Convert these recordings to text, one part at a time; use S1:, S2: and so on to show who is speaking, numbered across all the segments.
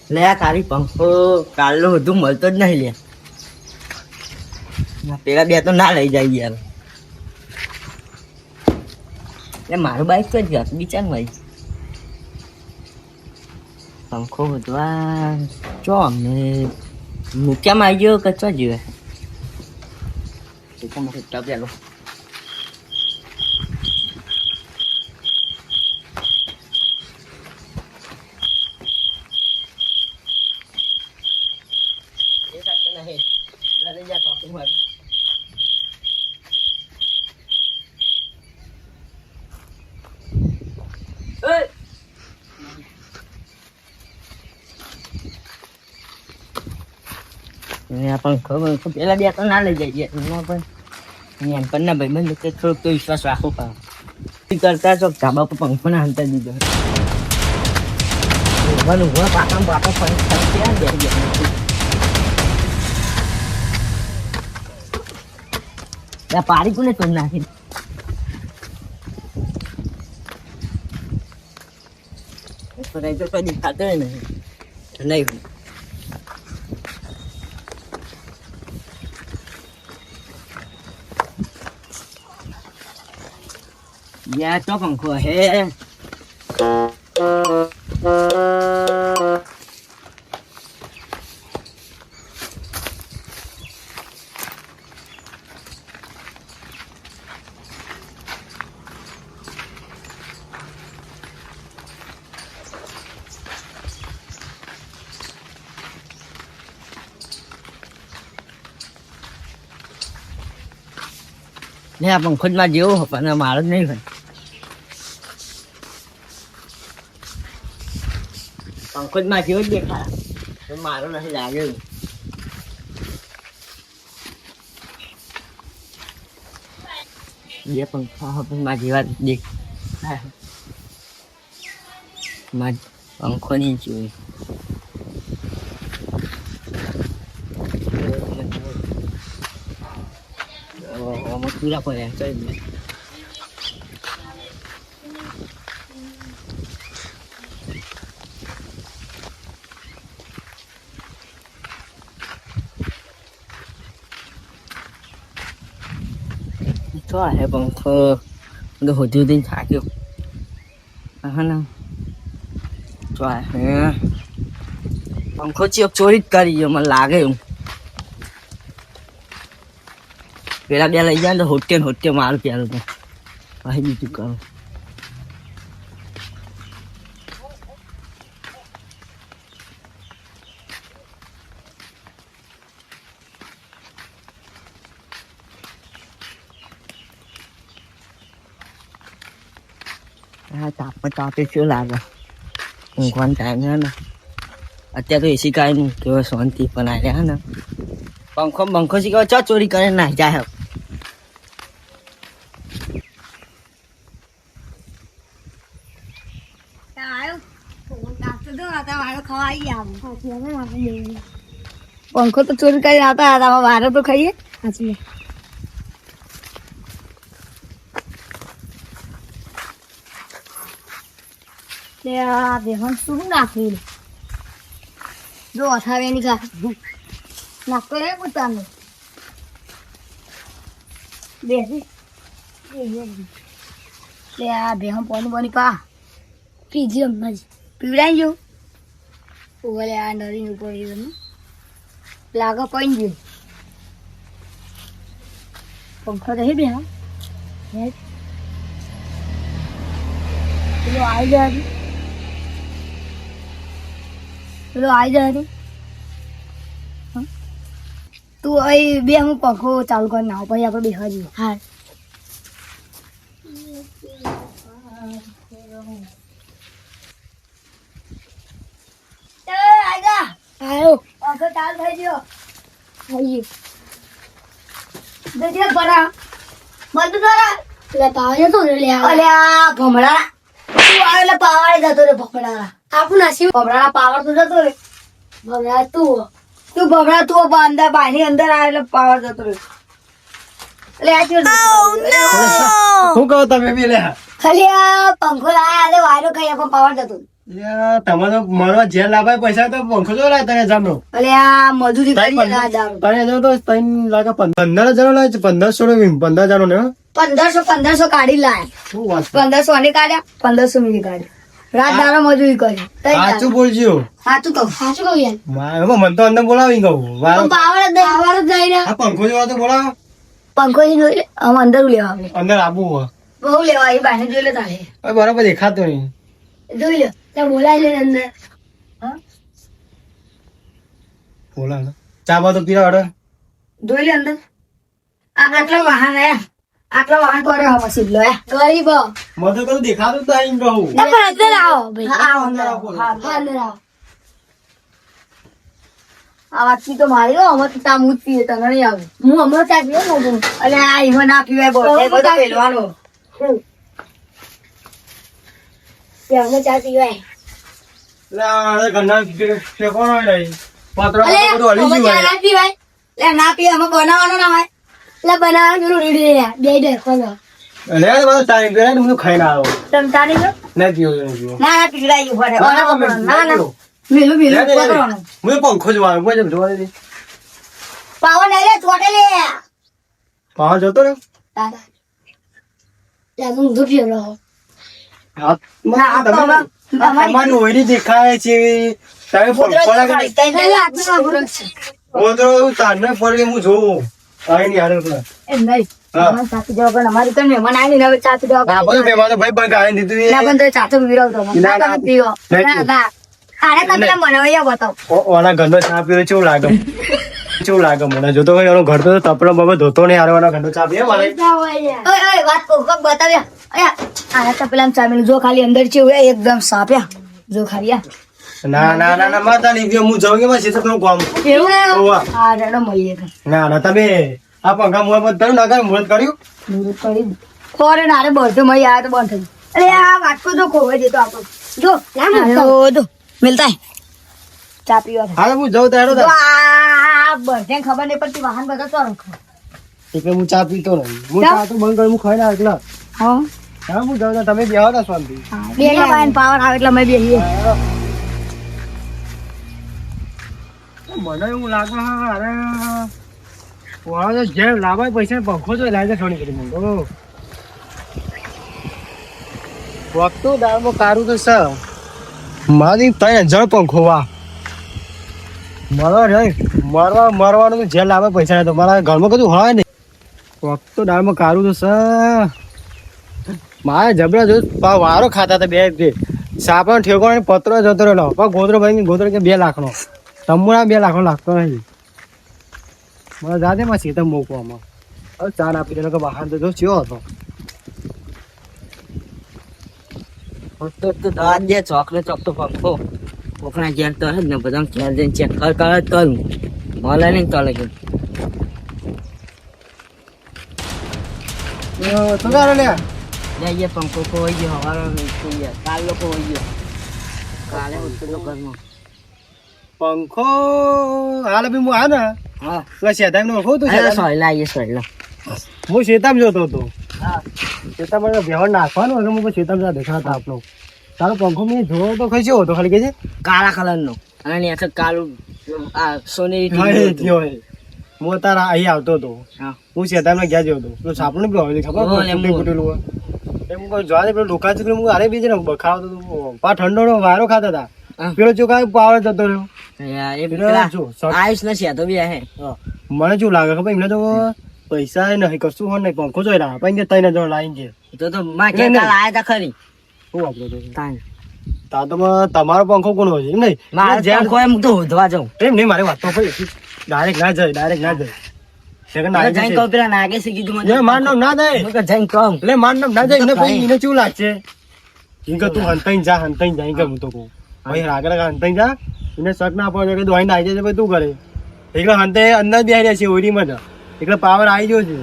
S1: લે આ તારી પંખો કાલનો બધું મળતો જ નહીં લે પેલા બે તો ના લઈ જાય યાર એટલે મારું બાઈક તો જ ગયું બિચાર ભાઈ પંખો બધવા ચો અમને મૂક્યામાં આવી ગયો કે ચો જીવે ચાલો પણ પેલા બે તો ના લઈ જઈએ એમાં પણ એમ પણ ના ભાઈ બંધ થોડોક તો વિશ્વાસ રાખવો પડે કરતા ચોક ધાબા પર પંખો ના હંતા દીધો પાટો પાડી કોને તોડ નાખી તો કદી ખાતો નહીં ya cho pangko he ને આ પંખો માં જેવો પણ મારો જ નહીં ભાઈ પંખો માં જેવો જ દેખાય મારો નથી લાગ્યો બે પંખા માં જેવા દેખાય પંખો નહીં જોયું પૂરા પડ્યા ચલ તો હે પંખો હોતી થાક્યો હા ને તો હે પંખો ચોરી જ કરી ગયો મને લાગે એવું પેલા બે લઈ જાય તો હોટે મારું પ્યારું તો પછી બીજું કરું તાપે શું લાગે ઊંઘવાનો ટાઈમ છે ને અત્યારે તો એસી કાંઈ નહીં કેવો શાંતિ પણ આવી રહ્યા ને પંખો શીખવા ચો ચોરી કરે ના જાય
S2: પંખો તો ચોરી કરી આવતા હતા વારો તો ખાઈએ સાચી શું નાખ્યું જો અથાવેની નાખતો રે પોતાને બેસી લે આ બેહમ પાણી પા પીજી હમણાં પીવડાઈ ગયો ઓલે આ નરી ઉપર લાગે પડી ગયું પંખો રહી બે પેલો આવી જાય તું અહીં બે હું પંખો ચાલુ કરી નાખો પછી આપણે બેસવા જઈએ હા આવ્યો પંખો ચાલુ થઈ ગયો દે પરા બંધ કરા એટલે પાવા જતો રે અલ્યા ભમરા તું આવે એટલે પાવાડે જતો રે ભમરા આપણું નાસી ભમરા પાવર તો જતો રે ભમરા તું ભમરા તું અંદર બાયની અંદર આવે એટલે પાવર જતો રે એટલે આ શું કહો તમે બી લે ખાલી આ પંખો લાયા એટલે વાયરો ખાઈ પણ પાવર જતો
S3: યાર, તમે તો મળવા જેલ લાભાય પૈસા તો પંખો જો લાય તને જામનો.
S2: અલે આ મજૂરી કરી ના દારૂ
S3: તને જો તો ત્રણ લાગે 15 જણો લાય છે, 15 જણો ને હો?
S2: 1500 કાઢી લાય.
S3: શું વાત છે?
S2: 1500 ને કાઢ્યા, 1500 મિલી કાઢ્યા. રાત દાડો મજૂરી કરી.
S3: સાચું બોલજો.
S2: સાચું કહું યાર.
S3: એમાં મને તો અંદર બોલાવી કહું
S2: પણ પાવર જ નહીં ને.
S3: આ પંખો જેવા તો બોલાવો.
S2: પંખો થી જોઈ લે. આમ અંદર લેવા આપણે.
S3: અંદર આબુ હો.
S2: બહુ લેવા એ બાને જોઈ લે તારે.
S3: હવે બરાબર દેખાતો નહીં.
S2: જોઈ લે. ત્યાં બોલાય લે અંદર. હા
S3: બોલા ને. ચા બા તો પીરા અડે.
S2: જોઈ લે અંદર. આટલા વાહન આયા. આટલા વાહન કરે હો મસીબ લો ગરીબ.
S3: મને તો કશું દેખાતું જ નહીં કહું.
S2: પણ અંદર આવો ભાઈ.
S3: હા,
S2: આવો
S3: અંદર
S2: અંદર
S3: આવો.
S2: આવો. હા અંદર આવો. આ વાતથી તો મારી હો અમે તો તા મૂજ પીએ તને નહીં આવે. હું હમણાં ચા પીવો ને હું. અલે આ ઈવન ના પીવાય બોલ. એ બધો પેલવાનો. અમે ચા પીવાય.
S3: એટલે આ ઘરના ફેંકવાનો નહીં. પાતળા
S2: અલે
S3: પાતળા બધું હલી
S2: અમે ચા
S3: ગયું.
S2: ના પીવાય. લે ના પીએ અમે બનાવવાનો ના હોય. એટલે બનાવવાનું પેલું રેડી રે. બે ખોલો.
S3: એટલે આ બધો ટાઈમ કરે ને હું ખાઈને આવ્યો.
S2: તમ તારી જો.
S3: નહીં પીવો, નહીં પીવો.
S2: ના ના પીવડાયું પડે.
S3: ના,
S2: ઓના
S3: ના,
S2: પકડવાનું. ના ના
S3: પીવો.
S2: મેલું મેલું
S3: લે, લે, લે.
S2: પકડવાનું.
S3: હું પંખો જોવા હું જેમ જોવા દે.
S2: પાવર નહીં લે ચોટે લે.
S3: પાવા જતો રહ્યો.
S2: દાદા. લે હું દુખ્યો રહો. ના,
S3: હાથમાં
S2: આ તો
S3: તમે
S2: અમારી-
S3: તમારી ઓયડી દેખાય છે. તમે પંખો લાગે.
S2: એટલે આટલા ગુરુ છે.
S3: ઓદરો તારને ફરી હું જોઉં. કાંઈ નહીં હારે પેલા.
S2: એમ નહીં.
S3: હા.
S2: અમારે ચાપી દેવા પણ અમારી તો મહેમાન આવી ને હવે ચાપી દેવા
S3: હા, બધું મેં મારો ભાઈ બંધ આવીને દીધું
S2: ના
S3: એ.
S2: પણ તો ચાચો પીવડાવતો મને.
S3: ના,
S2: ના,
S3: ના.
S2: તમે પીવો.
S3: નહીં
S2: ના,
S3: પીવું.
S2: ના. આને તો પેલા બનાવ્યા બતાવો.
S3: ઓના ઘરનો ચા પીવો કેવું લાગે? કેવું લાગે મને? જોતો હોય એનો ઘર તો તપડો બપડો ધોતો નહીં. હારે ઓના ઘરનો ચા પીવે મારે.
S2: ઓય, ઓય, વાત કહું, કોક બતાવ્યા. અયા, આને તો પેલા ચા મેલું. જો ખાલી અંદર છે એવું એકદમ સાપ્યા. જો ખાલી આ.
S3: ના ના ના ના માતા નહીં પીવે. હું જાઉં કે મારે સીધું પેલું ગામ.
S2: એવું ને?
S3: ઓવા.
S2: હા, રેડો મળીએ કાંઈ.
S3: ના ના તમે આ પંખા મુહૂર્ત કર્યું ના કર્યું? મુહૂર્ત કર્યું?
S2: મુહૂર્ત કરી દીધું. ખોરે નારે બધો મળી આવ્યો તો બંધ થઈ ગયું. અરે આ વાટકો જો ખોવાઈ જતો આપણો. જો જો મિલતા હે. ચા પીવા થાય.
S3: હાલે હું જાઉં તો હેડો
S2: જો
S3: તાર.
S2: આ બધે ખબર નહીં પડતી વાહન બધા તો રખો.
S3: એટલે હું ચા પીતો નહીં. હું
S2: કેમ?
S3: ચા તો બંધ કરું. હું ખાઈને આવ્યો એટલે.
S2: હા.
S3: હા હું જાઉં તો તમે બેહો ને શાંતિ.
S2: બે વાહન પાવર આવે એટલે અમે બેહીએ.
S3: મને એવું લાગે અરે વાળો તો જેમ લાભાય પૈસા પંખો તો લાગે થોડી કરી મને તો વખતો દાળમાં કારું તો સર મારી 3000 પંખો વાહ મરવા રે મરવાનું તો જેલ લાવે પૈસા તો મારા ઘરમાં કશું હોય નહીં વખતો દાળમાં કારું તો સર મારે જબરા જો વારો ખાતા હતા બે સાપણ ઠેકો પત્રો જતો રહ્યો પણ ગોદરો ભાઈ ગોદરો કે 2 લાખનો તમુણા 2 લાખનો લાગતો નહીં મને જાતે માં સીધા મૂકવામાં હવે ચા આપી દે કે બહાર તો જો ચિયો હતો
S1: તો દાદ દે ચોકલેટ ચોક તો પંખો કોકના ઘેર તો હે જ ને બધા ઘેર જઈને ચેક કર જ કરું મળે નહીં તો લગે
S3: તો તારે લે
S1: જઈએ પંખો ખોવાઈ ગયો હવારો થઈ ગયા કાલ લોકો હોઈ ગયો કાલે ઉઠતો ઘરમાં
S3: પંખો હાલ બી હું આ ને
S1: હા
S3: તો શેતામ નો ઓળખું તું
S1: સોયલા આવીએ સોયલા
S3: હું શેતામ જોતો હતો
S1: હા
S3: શેતામ વ્યવહાર નાખવાનો એટલે હું શેતામ જા દેખાતા આપનો તારો પંખો મેં જોયો તો કઈ હતો ખાલી કે છે
S1: કાળા કલરનો અને એની સાથે કાળું આ સોનેરી
S3: હા, એ
S1: ટીવી
S3: થયો એ. હું તારા અહીં આવતો હતો
S1: હા
S3: હું શેતામ ને ગયા જતો તો સાપડું બી હોય ખબર
S1: ઓલે
S3: તૂટેલું
S1: હું.
S3: ફૂટેલું હોય એમ કોઈ જોવા દે પેલો લોકા ચીકરી હું અરે બીજે ને બખાવતો હતો પા ઠંડો વારો ખાતા હતા
S1: હા.
S3: પેલો ચોખા પાવર જતો રહ્યો
S1: એ
S3: પેલો
S1: પેલા
S3: જો, શોર્ટ-
S1: આયુષ નથી આ તો બી હે
S3: હા. મને શું લાગે ખબર એમને તો પૈસા નહીં કશું હોય નહીં પંખો જોઈ રહ્યા પણ 3000 લાઈન છે
S1: તો માં કે
S3: નહીં,
S1: કાલ આયા તા ખરી
S3: શું વાપરો તો
S1: તાન
S3: તા તો તમારો પંખો કોણ હોય એમ નહીં
S1: મારે
S3: જેમ
S1: કોઈ હું તો હોધવા જાઉં
S3: એમ નહીં મારી વાત તો ડાયરેક્ટ ના જાય ડાયરેક્ટ ના જાય સેકન્ડ ના
S1: જઈને
S3: જાય
S1: કહું પેલા નાગે છે કીધું મને
S3: માર નામ ના જાય
S1: હું કહું જઈને કહું
S3: એટલે માર નામ ના જાય એને
S1: તો
S3: પછી
S1: કાંઈ.
S3: એને શું લાગશે એમ કે તું હંતાઈ જા એમ કે હું તો કહું ભાઈ રાગે રાગે હંતાઈ જા એને શક ના પડે કે દોઈને આવી જાય ભાઈ તું કરે એટલે હંતે અંદર બેસી રહ્યા છે ઓરીમાં જ એટલે પાવર આવી ગયો છે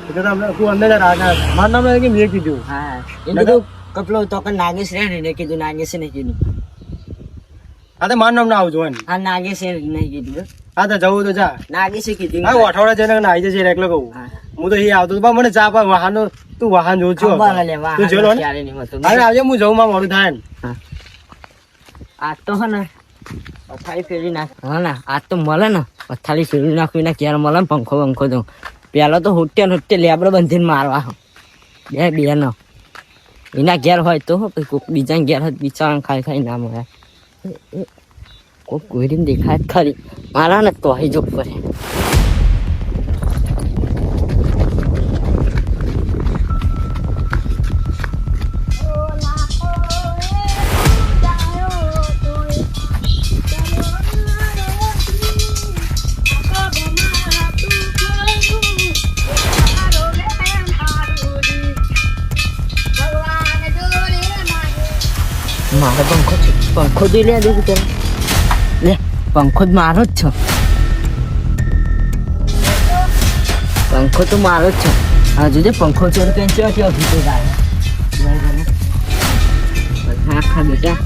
S3: એટલે તમને તું અંદર જા રાગા માર નામ કે મેં કીધું
S1: હા એ કીધું કપલો તો કે નાગેશ રે ને કીધું નાગેશ ને કીધું
S3: આ તો માર નામ ના આવજો ને
S1: હા નાગેશ નહીં કીધું
S3: હા તો જવું તો જા
S1: નાગેશે કીધું
S3: હા અઠવાડિયા જઈને નાઈ જશે એટલે કહું
S1: હા.
S3: હું તો અહીં આવતો હતો પણ મને ચા પા વાહન તું વાહન જોઉં છું
S1: ખબર લે વાહ
S3: તું જોયો ને
S1: ક્યારે નહીં હોતું.
S3: અરે આજે હું જઉં માં મોડું થાય ને
S1: હા. આ તો હે ને પથારી ફેરવી નાખ હા ને આ તો મળે ને પથારી ફેરવી નાખવી ને ક્યારે મળે ને પંખો બંખો તો પેલો તો હુટ્ટે લેબડો બંધીને મારવા બે નો એના ઘેર હોય તો પછી કોઈક બીજા ઘેર હોય બિચારા ખાઈ ના મળે કોઈક કોઈને દેખાય જ ખરી મારા ને તો અહીં જો પડે મારે પંખો જોઈ લે દેખું તને લે પંખો જ મારો જ છે પંખો તો મારો જ છે હા જોજે પંખો ચોર કઈ ચો ભીતો ગાય આખા બેટા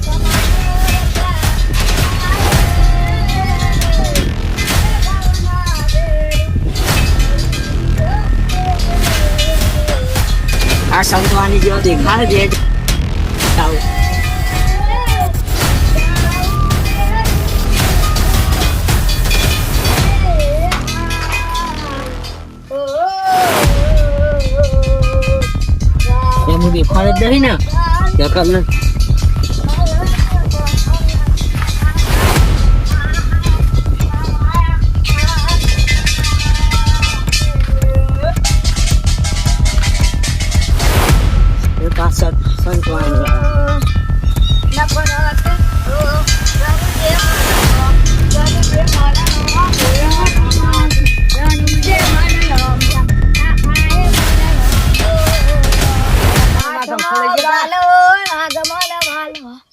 S1: આ સંતવાની જેવો દેખાય દે હું દેખાડે જ નહીં ને દેખાડ ને પાછળ સંતવાની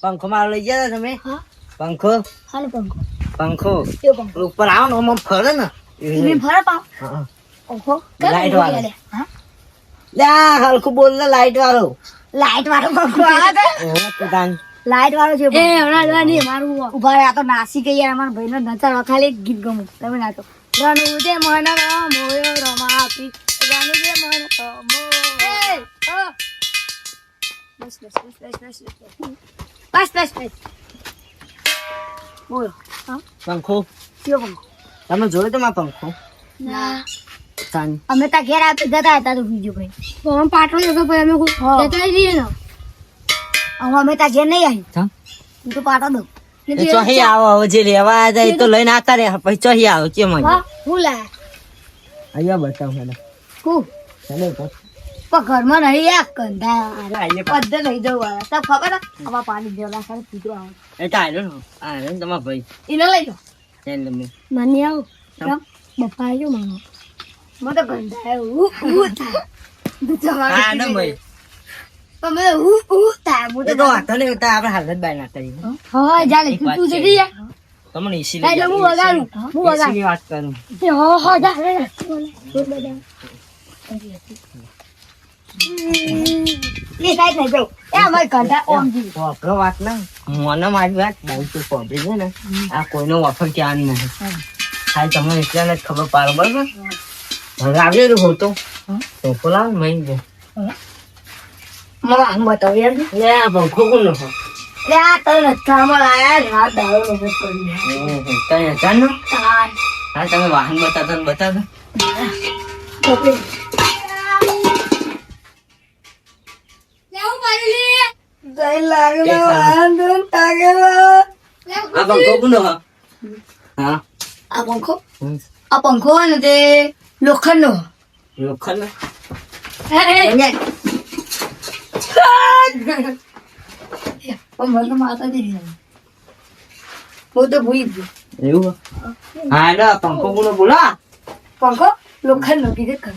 S1: પંખો મારો લઈ ગયા તમે પંખો પંખો ઉપર આવો ને આમ ફરે ને લાઈટ વાળો હલકું બોલ ને લાઈટ વાળો પંખો આવે લાઈટ વાળો છે એ હમણાં નહીં મારું ઉભા આ તો નાસી ગઈ યાર અમારા ભાઈનો નચાડો ખાલી ગીત ગમું તમે નાચો રણુ જે મન મોયો રમાપી રણુ જે મન બસ બોલો પંખો કયો પંખો તમે જોયો તો મારો પંખો ના અમે તા ઘેર આપી જતા હતા તો બીજું ભાઈ તો અમે પાટણ જતો ભાઈ અમે જતા રહીએ ને અમે તા ઘેર નહીં આવી તું તો પાટો દો ચોહી આવો હવે જે લેવા જાય તો લઈને આવતા રે પછી ચોહી આવો કેમ હું લાયા અહીંયા બતાવ મને હું ચાલે પણ ઘરમાં નહીં આ કંધા પદ્ધત લઈ જવું આવે તો ખબર આવા પાણી દેવા સારું પીધું આવે એટલે આયરો ને તમારા ભાઈ એને લઈ લો મને આવું બપ્પા આવ્યો મને તો ગંધા તમે આપણે હાલત બાય ના કરી હા જાલે તું જડી જા તમને ઈસી લઈ હું વગાડું વાત કરું હા જાલે એ સાઈડ નહીં જો એ અમાર કંધા ઓમજી ઓફરો વાત ના મને મારી વાત બહુ તો પબડી છે ને આ કોઈનો ઓફર ક્યાં નહીં ખાલી તમને એટલા જ ખબર પાડો બરાબર હવે આવ્યો હોતો તો બોલાવ મહી ગયો મને આમ બતાવ યાર લે આ પંખો કોનો હો લે આ તો રસ્તામાં આયા રાત દાડો નજર કરી તને જાનો હા તમે વાહન બતાવો ઓકે આ પંખો ને તે લોખંડ નો માતા દે હું તો ભૂલી ગયો એવું હા પંખો કોનો બોલા પંખો લોખંડ નો કીધે કર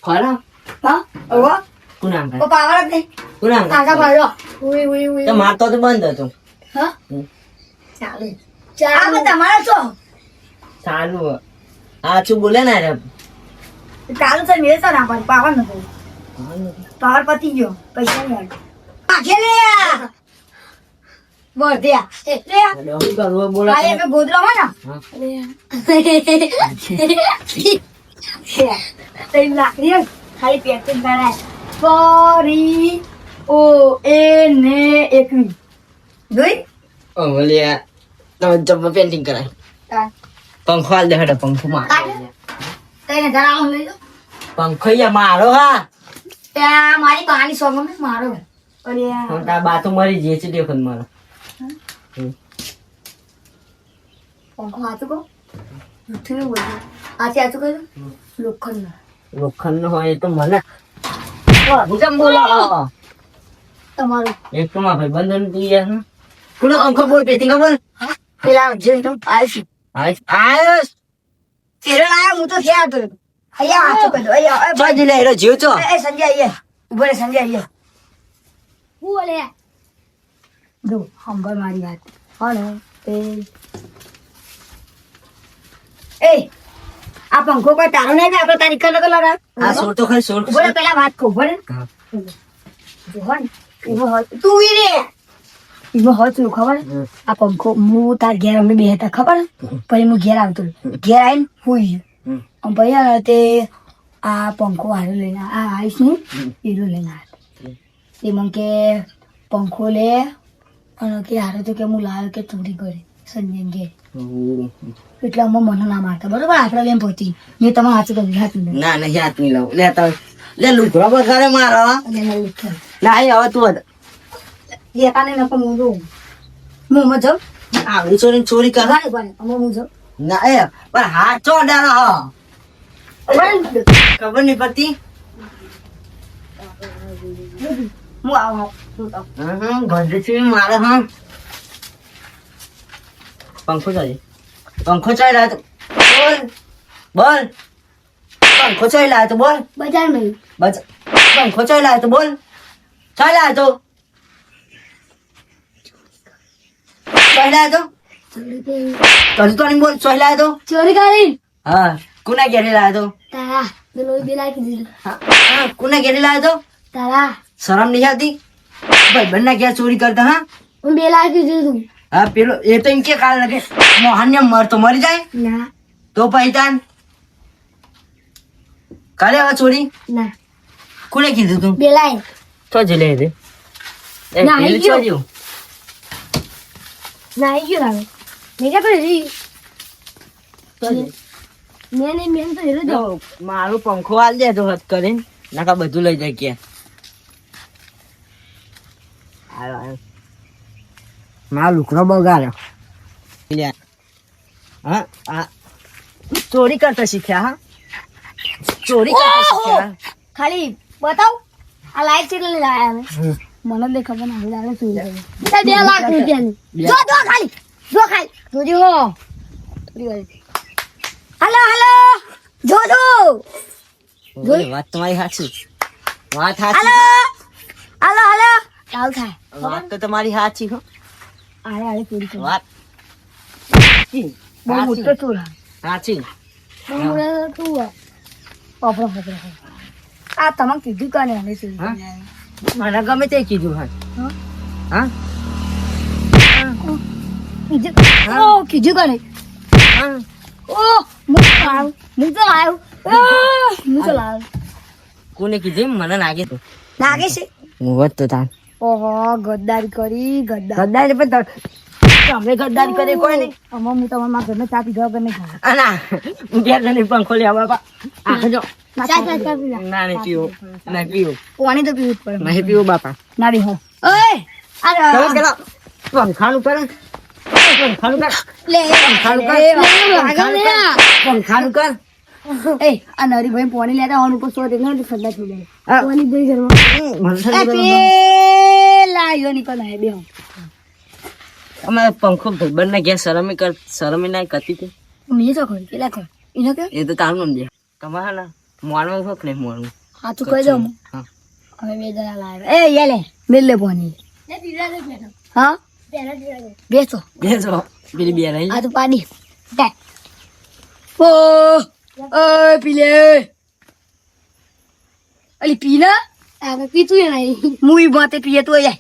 S1: ખરા હા ઓવા કુનામ ઓ પાવર જ નહીં કુનામ કાકા ભાડો ઉઈ તો મારતો તો બંધ હતો હા ચાલે ચાલે તમારો છો ચાલુ આ છું બોલે ના રે ચાલુ તો મેરે તો ના પાવર ન પાવર પતી ગયો પૈસા નહીં આખે લે બોલ દે એટલે હું કરવા બોલા આ એક ગોદરો માં ના તે લાકડી ખાલી પેકેટ ભરાય ફરી ઓ એ ને એકવી જોઈ ઓલિયા તમે જબ્બર પેન્ટિંગ કરાય
S2: તાર
S1: પંખો હાલ દે હેડો પંખો મારો
S2: તઈને જરા લઈ લો
S1: પંખો યા મારો હા
S2: ત્યાં મારી કહાની સોંગ માં મારો અને
S1: આ બાતો મારી જે છે દેખન મારો
S2: પંખો હાચું કહો જૂઠું નહીં બોલતું આથી હાચું કહ્યું લોખંડ
S1: લોખંડ નો હોય તો મને કેમ બોલો
S2: તમારું
S1: એક તો માં ભાઈ બંધન તું યાર કોનો પંખો બોલ પેટી ખબર
S2: પેલા જે તો આયુષ
S1: આયસ
S2: તેરે લાયા હું તો થયા તો અહીંયા હાચું કહ્યું અહીંયા
S1: બાજી લે જીવ છો
S2: એ સંજય અહીંયા ઉભો રે સંજય અહીંયા હું બોલે જો હંભળ મારી વાત હાલો એ આ પંખો કોઈ તારો નહીં ને આપણે તારી કલર લગાવ
S1: આ સોર તો ખરી સોર
S2: બોલે પેલા વાત કહું બોલે જોહન એવો હોત તું ઈ રે એવો હોત નું ખબર આ પંખો હું તાર ઘેર અમે બે હતા ખબર પછી હું ઘેર આવતો ઘેર આવીને હુઈ ગયો અને પછી તે આ પંખો હારો લઈને આ આવીશ ને એરો લઈને આવ્યો તે મને કે પંખો લે અને કે હારો તો કે હું લાવ્યો કે ચોરી કરે સંજય ઘેર એટલે અમે મને ના મારતા બરોબર આપણે એમ પહોંચી મેં તમે હાથ કરી હાથ નહીં
S1: ના નહીં હાથ નહીં લાવ લેતા લે લુકડો બગાડે મારો ના હવે તું
S2: એ કાને ન પણ હું જોઉં હું મજો
S1: આવડી ચોરી ચોરી કર
S2: હું જો
S1: ના એ પણ હાથ ચો ડાળો ખબર નહીં પડતી
S2: હું આવું
S1: ગંધી મારે હા પંખો ચાલી પંખો ચાલ્યા તો બોલ બોલ પંખો ચાલ્યા તો બોલ
S2: બજાર માં
S1: બસ પંખો ચાલ્યા તો બોલ ચાલ્યા તો ચાલ્યા તો તો નહીં બોલ ચાલ્યા તો
S2: ચોરી કરી
S1: હા કોના ઘેરે લાયા તો
S2: તારા પેલો બેલા કીધું
S1: હા કોના ઘેરે લાયા તો
S2: તારા
S1: શરમ નહીં આવતી ભાઈ બંને ઘેર ચોરી કરતા હા
S2: હું બેલા કીધું
S1: હા પેલો એ તો એમ કે કાલ લગે મોહન્ય મર તો મરી જાય
S2: ના
S1: તો પહેચાન કાલે હવે ચોરી
S2: ના
S1: કોને કીધું તું
S2: બેલા
S1: તો જ લે દે
S2: ના, આવી ગયો. ના આવી ગયો લાગે મેં ક્યાં કરી મેં નહીં મેં તો હેરો જ
S1: મારું પંખો હાલ દે તો હદ કરીને નાકા બધું લઈ જાય કે મારો લુકડો બગાડ્યો હા આ ચોરી કરતા શીખ્યા હા ચોરી કરતા શીખ્યા
S2: ખાલી બતાવ આ લાઈટ કેટલી લાયા અમે મને દે ખબર ના લાગે શું છે 2 લાખ રૂપિયાની જો ખાલી જો ખાલી જોજો હાલો હાલો જોજો
S1: ઓય, વાત તમારી સાચી વાત સાચી
S2: હાલો હાલો હાલો ચાલ થાય
S1: વાત તો તમારી સાચી હો
S2: આરે આરે પૂરી કરો
S1: વાત સાચી
S2: બહુ મોટો ચોર
S1: સાચી
S2: બહુ મોટો તું પપરો પપરો આ તમામ કીધું કાને અમે શું
S1: હા? મને ગમે તે કીધું હા હા
S2: કીધું ઓ કીધું કાને
S1: હા
S2: ઓ હું તો લાવ
S1: કોને કીધું મને લાગે તો
S2: લાગે છે
S1: હું હોત તો તાન
S2: ઓહો ગદ્દારી કરી
S1: ગદ્દારી પણ તમે ગદ્દારી કરી કોઈ નહીં
S2: અમે હું તમારા માં ઘરમાં ચા પીધા વગર નહીં ખાવા
S1: અલા હું ઘેર જઈને પંખો લેવા બાપા આ જો
S2: ચા પીવા
S1: ના નહીં પીવો ના પીવો
S2: પાણી તો પીવું જ પડે
S1: નહીં પીવો બાપા
S2: ના બી હો ઓય
S1: ચલો ચલો પંખાનું કરે પંખાનું કર
S2: લે
S1: પંખાનું કર પંખાનું કર
S2: એ આ નરી ભાઈ પાણી લેતા હોન ઉપર સો દેખો તો ઠંડા થઈ જાય
S1: હા.
S2: પાણી દઈ ઘરમાં
S1: મને
S2: એ
S1: ઠંડી
S2: પેલા યો નીકળ ના બે
S1: અમે પંખો ભાઈબંધને ઘેર શરમી ના કરતી હતી
S2: મેં તો કરી પેલા કર એને કે
S1: એ તો તારું સમજે તમારે ના મોણમાં હોક ને મોણું
S2: સાચું કહી દઉં
S1: હા
S2: અમે બે જણા લાવ્યા એ યે લે મેલ લે પાણી હા બેસો
S1: બેસો પેલી બે રહી
S2: આ તો પાણી દે ઓ પીલે અલી પીના આ પીતું એ નહીં મુઈ બાતે પીએ તો જાય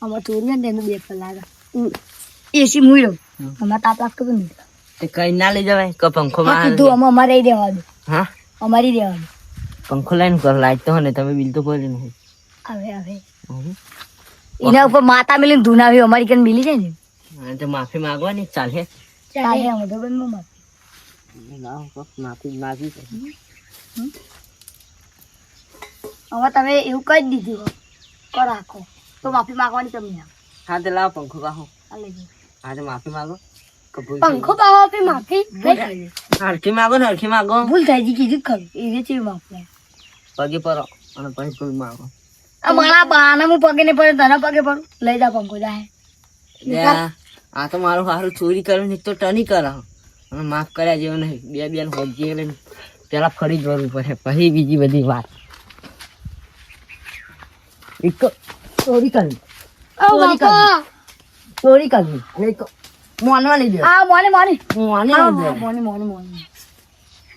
S2: અમાર ચોરી ને તેનું બે લાગે એસી મુઈ રહ્યો અમાર તાપ લાગતો તો નહીં
S1: તે કઈ ના લઈ જવાય કે પંખો
S2: હા
S1: માં
S2: કીધું અમારે રહી દેવાનું
S1: હા
S2: અમારી દેવાનું
S1: પંખો લાઈન કર લાઈટ તો ને તમે બિલ તો ભરી નહીં
S2: હવે એના ઉપર માતા મેલીને ધૂનાવી અમારી કન મિલી જાય ને
S1: અને તો માફી માંગવાની ચાલે
S2: ચાલે હું તો બંધ માં
S1: લાવ માફી માગી
S2: હવે તમે એવું કહી દીધું કરો રાખો તો માફી માંગવાની તમને
S1: હા તો લાવ પંખો પાહો
S2: આ લેજો
S1: હા તો માફી માંગો કબૂલ
S2: પંખો પાવો આપી માફી
S1: હરખી માંગો ને હરખી માંગો
S2: ભૂલ થઈ ગઈ કીધું ખરું એને ચેવી માફી
S1: પગે પરો અને પછી ભૂલ માંગો
S2: મારા બાના હું પગે ને પડે તને પગે પડું લઈ જા પંખો જાય
S1: આ તો મારું સારું ચોરી કર્યું ને તો ટની કરા અને માફ કર્યા જેવું નહીં બે બેન હોજી લઈને પેલા ફરી જ વળવું પડે પછી બીજી બધી વાત એક ચોરી કરવી ચોરી કરવી અને એક મોનવા નહીં દે
S2: આ મોને મોને
S1: મોને
S2: હા,
S1: નહીં દે.
S2: મોને મોને મોને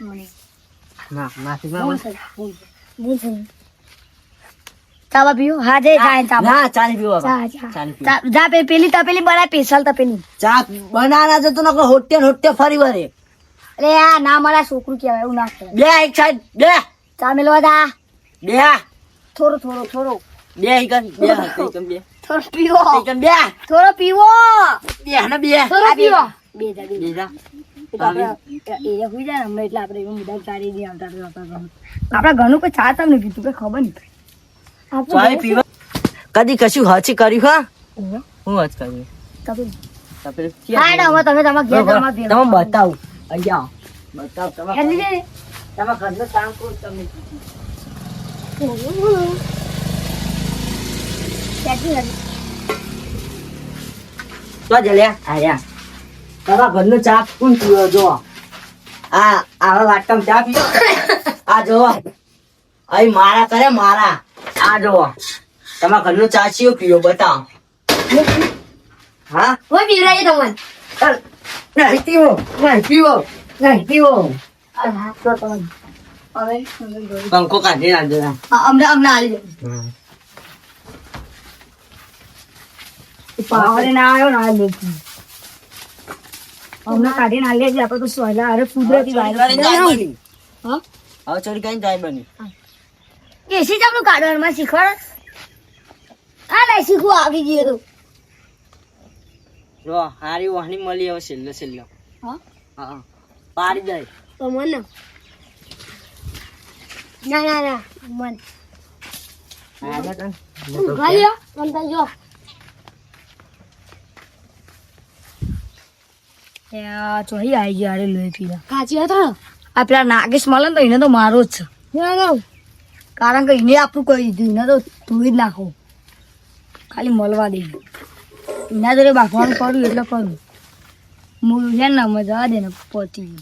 S2: મોને
S1: ના માફી
S2: ભૂલ
S1: માંગો
S2: થઈ ભૂલ થઈ ચાવા પીઓ હા જય જાય ચાવા
S1: ના ચાલી પીવો હવે.
S2: જા જા
S1: ચાલી પીવો.
S2: જા પેલી તપેલી બનાય સ્પેશિયલ તપેલી
S1: ચા બનાના જતો નકો હોટે ને હોટે ફરી વળે
S2: અરે આ ના મારા છોકરું કહેવાય એવું ના કહેવાય
S1: બે એક સાઈડ બે
S2: ચા મેલવા જા
S1: બે
S2: થોડો થોડો થોડો
S1: બે એકન બે એકન બે
S2: થોડો પીવો
S1: એકન બે
S2: થોડો પીવો
S1: બે ને બે
S2: થોડો પીવો બે જા બે
S1: બે જા.
S2: એ હોઈ જાય ને હમણાં એટલે આપણે એવું બધા ચારી દઈએ આવતા આપણા ઘરનું કોઈ ચા તમને કીધું કઈ ખબર નહીં
S1: ચાય પીવા કદી કશું હચી કર્યું હા
S2: ઓહો,
S1: હું હચ કર્યું
S2: તપેલી.
S1: તપેલી
S2: હા ને હવે તમે તમારા ઘેર
S1: બરોબર.
S2: તમારા ઘેર.
S1: તમે બતાવું અહીંયા બતાવ તમે
S2: હેલી દે.
S1: તમે ઘરનું કામ કરો તમે
S2: હેલી દે.
S1: તો જલ્યા આયા તમારા ઘરનું ચા કોણ પીવો જો આવા વાટકામાં ચા પીવો આ જો અહીં મારા કરે મારા આ જો તમારા ઘરનું ચા ચિયો પીવો બતાવો હા
S2: ઓય પીવડાવીએ તમને.
S1: ચાલ નહીં પીવો નહીં પીવો નહીં પીવો
S2: હા, તો તમે. હવે
S1: પંખો કાઢી નાખજો
S2: અમને આલી દે. પાવડે ના આવ્યો ના લે અમને કાઢીને આલી દેજે. આપણે તો સોયલા અરે કુદરતી
S1: ચાય
S2: વાયરસ.
S1: બની
S2: હા
S1: હવે ચોરી કરીને ચાય બની
S2: એસી જ આપણું કાઢવાનું શીખવાડ. હા નહીં શીખવું આવી ગયું તો.
S1: જો હારી વાહની મળી હવે છેલ્લો છેલ્લો
S2: હા
S1: હા પાડી જાય
S2: તો મન ના ના ના મન ગાયો મન તો જો ચોહી આવી ગયા અરે લોહી પીવા કાચી હતા આ પેલા નાગેશ મળે ને તો એને તો મારો જ છે કારણ કે એને આપણું કહી દીધું એને તો ધોઈ જ નાખો ખાલી મળવા દે એના જોડે બાફવાનું કરું એટલે કરું હું છે ને મજા દે ને પહોંચી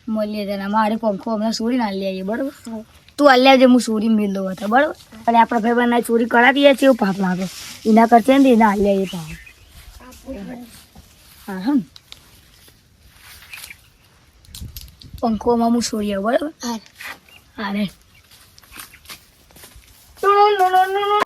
S2: મળીએ તેને મારે પંખો હમણાં ચોરી ના લઈ આવીએ બરોબર તું હાલ્યા આવજે હું ચોરી મેળ દઉં હતા બરોબર અને આપણા ભાઈ બંને ચોરી કરાવી છે એવું પાપ લાગે એના કરશે ને એના હાલ્યા આવીએ પાપ હા હા પંખોમાં હું ચોરી આવું બરોબર હા રે